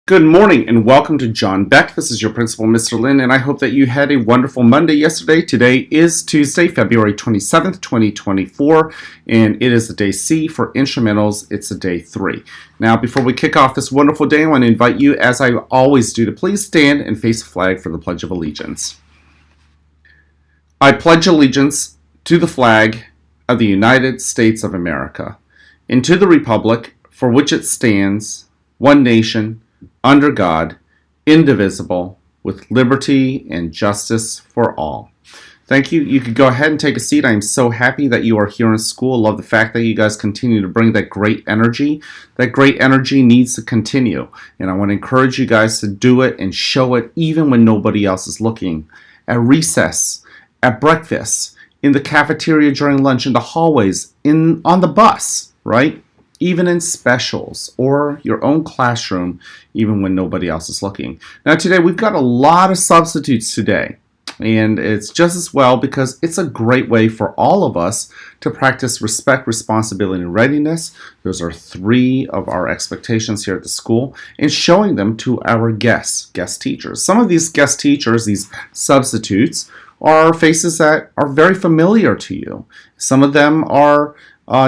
Good morning and welcome to John Beck. This is your principal, Mr. Lin, and I hope that you had a wonderful Monday yesterday. Today is Tuesday, February 27th, 2024, and it is the day C for instrumentals. It's a day 3. Now, before we kick off this wonderful day, I want to invite you, as I always do, to please stand and face the flag for the Pledge of Allegiance. I pledge allegiance to the flag of the United States of America and to the republic for which it stands, one nation, under God, indivisible, with liberty and justice for all. Thank you. You could go ahead and take a seat. I'm so happy that you are here in school. I love the fact that you guys continue to bring that great energy. That great energy needs to continue. And I want to encourage you guys to do it and show it even when nobody else is looking. At recess, at breakfast, in the cafeteria during lunch, in the hallways, on the bus, right? Even in specials or your own classroom, even when nobody else is looking. Now today we've got a lot of substitutes today, and it's just as well because it's a great way for all of us to practice respect, responsibility, and readiness. Those are 3 of our expectations here at the school, and showing them to our guest teachers. Some of these guest teachers, these substitutes, are faces that are very familiar to you. Some of them are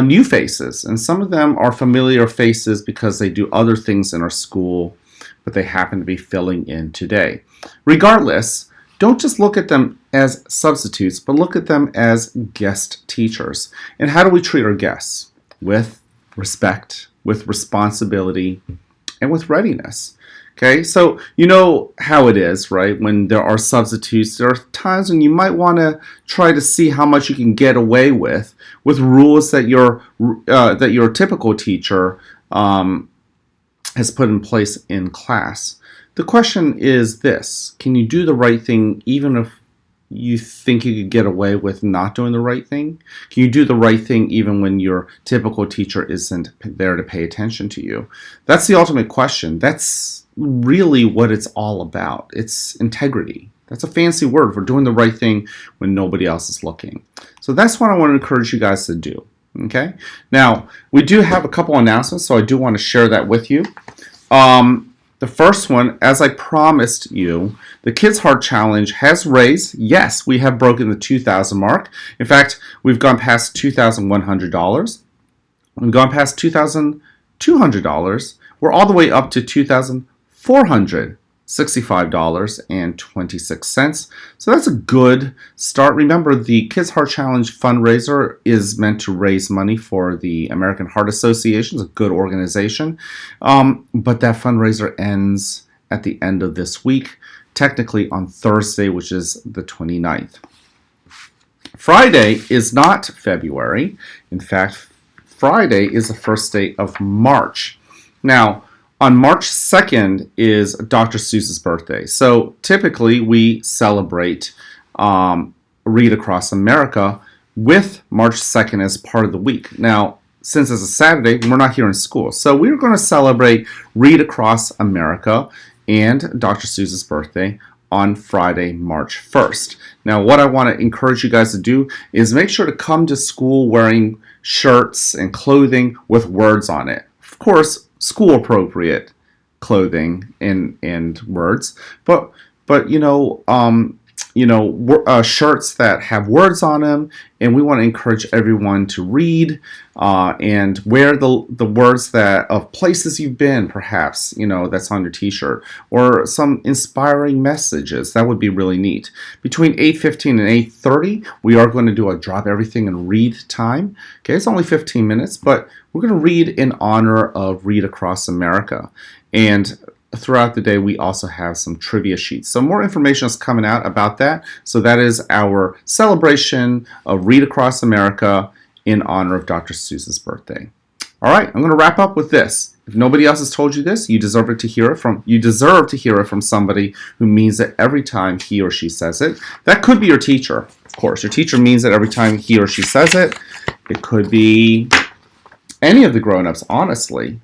new faces, and some of them are familiar faces because they do other things in our school, but they happen to be filling in today. Regardless, don't just look at them as substitutes, but look at them as guest teachers. And how do we treat our guests? With respect, with responsibility, and with readiness. Okay, so you know how it is, right? When there are substitutes, there are times when you might want to try to see how much you can get away with rules that your typical teacher has put in place in class. The question is this: can you do the right thing even if you think you could get away with not doing the right thing? Can you do the right thing even when your typical teacher isn't there to pay attention to you? That's the ultimate question. That's really what it's all about. It's integrity. That's a fancy word for doing the right thing when nobody else is looking. So that's what I want to encourage you guys to do. Okay? Now, we do have a couple announcements, so I do want to share that with you. The first one, as I promised you, the Kids Heart Challenge has raised. Yes, we have broken the $2,000 mark. In fact, we've gone past $2,100. We've gone past $2,200. We're all the way up to $2,465.26. So that's a good start. Remember, the Kids Heart Challenge fundraiser is meant to raise money for the American Heart Association. It's a good organization. But that fundraiser ends at the end of this week, technically on Thursday, which is the 29th. Friday is not February. In fact, Friday is the first day of March. Now, on March 2nd is Dr. Seuss's birthday. So typically we celebrate Read Across America with March 2nd as part of the week. Now, since it's a Saturday, we're not here in school. So we're going to celebrate Read Across America and Dr. Seuss's birthday on Friday, March 1st. Now, what I want to encourage you guys to do is make sure to come to school wearing shirts and clothing with words on it. Of course, school appropriate clothing and words, but shirts that have words on them, and we want to encourage everyone to read and wear the words that of places you've been, perhaps, that's on your t-shirt, or some inspiring messages. That would be really neat. Between 8:15 and 8:30, we are going to do a drop everything and read time. Okay, it's only 15 minutes, but we're going to read in honor of Read Across America. And throughout the day, we also have some trivia sheets. So more information is coming out about that. So that is our celebration of Read Across America in honor of Dr. Seuss's birthday. All right, I'm going to wrap up with this. If nobody else has told you this, you deserve to hear it from somebody who means it every time he or she says it. That could be your teacher, of course. Your teacher means it every time he or she says it. It could be any of the grown-ups, honestly.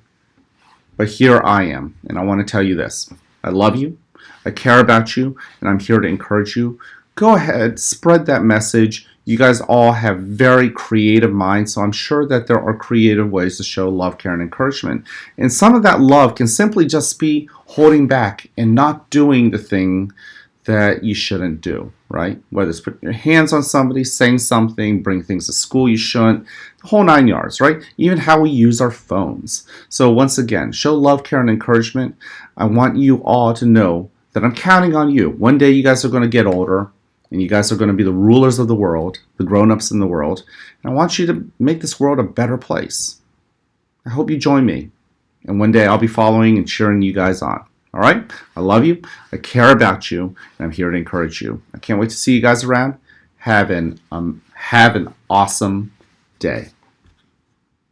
But here I am, and I want to tell you this. I love you, I care about you, and I'm here to encourage you. Go ahead, spread that message. You guys all have very creative minds, so I'm sure that there are creative ways to show love, care, and encouragement. And some of that love can simply just be holding back and not doing the thing that you shouldn't do, right? Whether it's putting your hands on somebody, saying something, bring things to school you shouldn't, the whole 9 yards, right? Even how we use our phones. So once again, show love, care, and encouragement. I want you all to know that I'm counting on you. One day you guys are going to get older, and you guys are going to be the rulers of the world, the grown-ups in the world. And I want you to make this world a better place. I hope you join me. And one day I'll be following and cheering you guys on. All right? I love you. I care about you. And I'm here to encourage you. I can't wait to see you guys around. Have an awesome day.